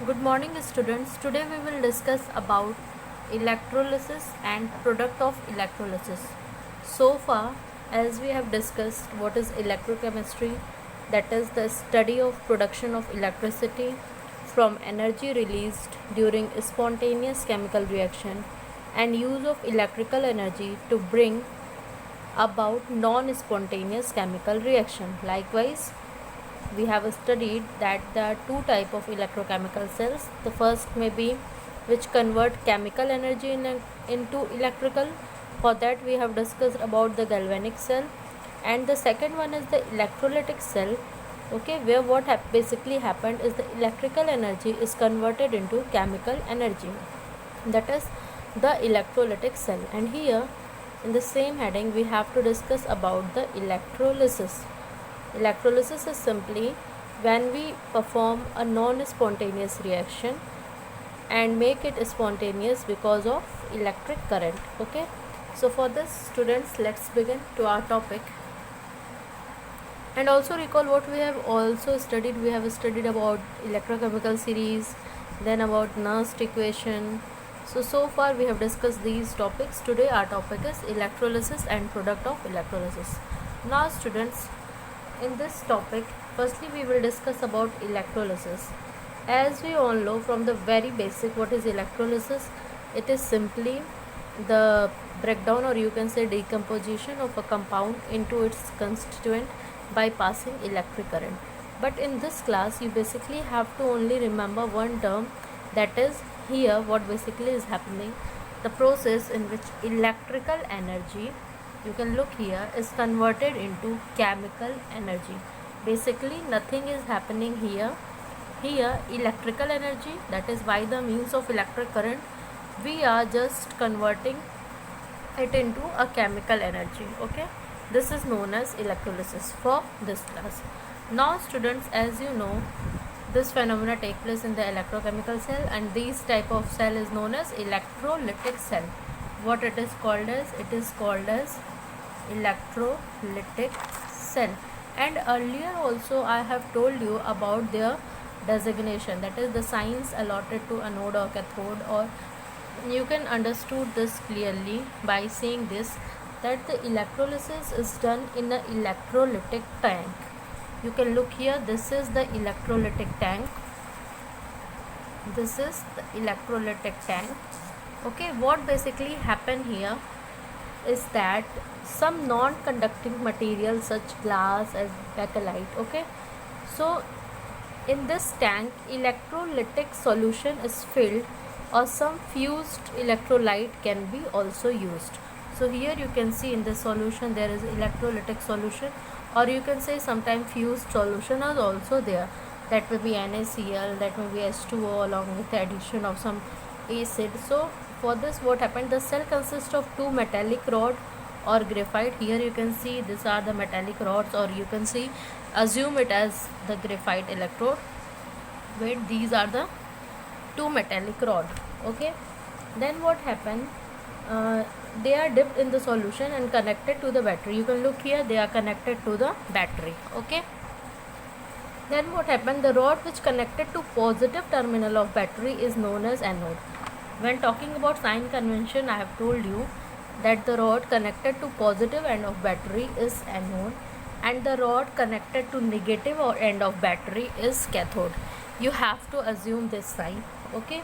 Good morning students. Today we will discuss about electrolysis and product of electrolysis. So far as we have discussed what is electrochemistry, that is the study of production of electricity from energy released during spontaneous chemical reaction and use of electrical energy to bring about non-spontaneous chemical reaction. Likewise, we have studied that there are two type of electrochemical cells. The first may be which convert chemical energy into electrical. For that we have discussed about the galvanic cell, and the second one is the electrolytic cell, okay, where what basically happened is the electrical energy is converted into chemical energy, that is the electrolytic cell. And here in the same heading we have to discuss about the electrolysis. Electrolysis is simply when we perform a non-spontaneous reaction and make it spontaneous because of electric current. Okay, so for this students, let's begin to our topic. And also recall what we have also studied. We have studied about electrochemical series, then about Nernst equation. So far we have discussed these topics. Today our topic is electrolysis and product of electrolysis. Now students, in this topic, firstly we will discuss about electrolysis. As we all know from the very basic, what is electrolysis? It is simply the breakdown, or you can say decomposition, of a compound into its constituent by passing electric current. But in this class you basically have to only remember one term, that is here what basically is happening, the process in which electrical energy, you can look here, is converted into chemical energy. Basically nothing is happening here. Here electrical energy, that is by the means of electric current, we are just converting it into a chemical energy. Okay, this is known as electrolysis for this class. Now students, as you know, this phenomena take place in the electrochemical cell, and this type of cell is known as electrolytic cell. What it is called as? It is called as electrolytic cell. And earlier also I have told you about their designation, that is the signs allotted to anode or cathode, or you can understood this clearly by saying this, that the electrolysis is done in an electrolytic tank. You can look here, this is the electrolytic tank, this is the electrolytic tank. Okay, what basically happen here is that some non-conducting material such glass as bakelite, okay, so in this tank electrolytic solution is filled, or some fused electrolyte can be also used. So here you can see in this solution there is electrolytic solution, or you can say sometimes fused solution is also there. That may be NaCl, that may be H2O along with the addition of some acid. So for this what happened, the cell consists of two metallic rod or graphite. Here you can see these are the metallic rods, or you can see assume it as the graphite electrode. Wait, these are the two metallic rod. Okay, then what happened, they are dipped in the solution and connected to the battery. You can look here, they are connected to the battery. Okay, then what happened, the rod which connected to positive terminal of battery is known as anode. When talking about sign convention, I have told you that the rod connected to positive end of battery is anode, and the rod connected to negative or end of battery is cathode. You have to assume this sign. Okay,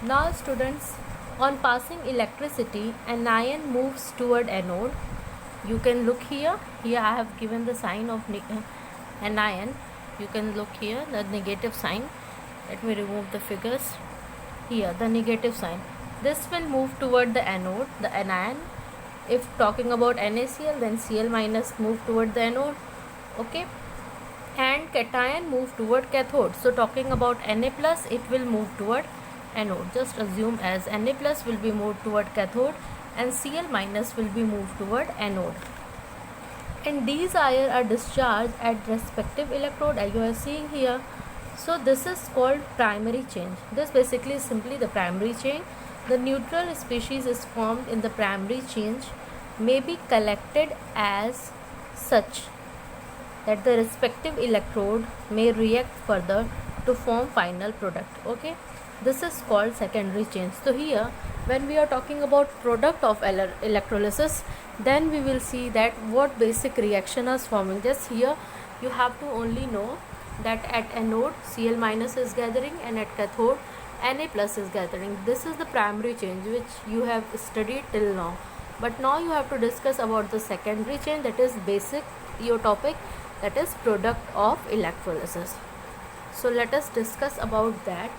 now students, on passing electricity, an ion moves toward anode. You can look here, I have given the sign of an ion. You can look here, the negative sign. Let me remove the figures. Here the negative sign, this will move toward the anode, the anion. If talking about NaCl, then Cl minus move toward the anode. Okay, and cation move toward cathode. So talking about Na plus, it will move toward anode. Just assume as Na plus will be moved toward cathode and Cl minus will be moved toward anode. And these ions are discharged at respective electrode, as you are seeing here. So this is called primary change. This basically is simply the primary change. The neutral species is formed in the primary change, may be collected as such that the respective electrode may react further to form final product. Okay, this is called secondary change. So here when we are talking about product of electrolysis, then we will see that what basic reaction is forming. Just here you have to only know that at anode Cl minus is gathering and at cathode Na plus is gathering. This is the primary change which you have studied till now, but now you have to discuss about the secondary change, that is basic your topic, that is product of electrolysis. So let us discuss about that.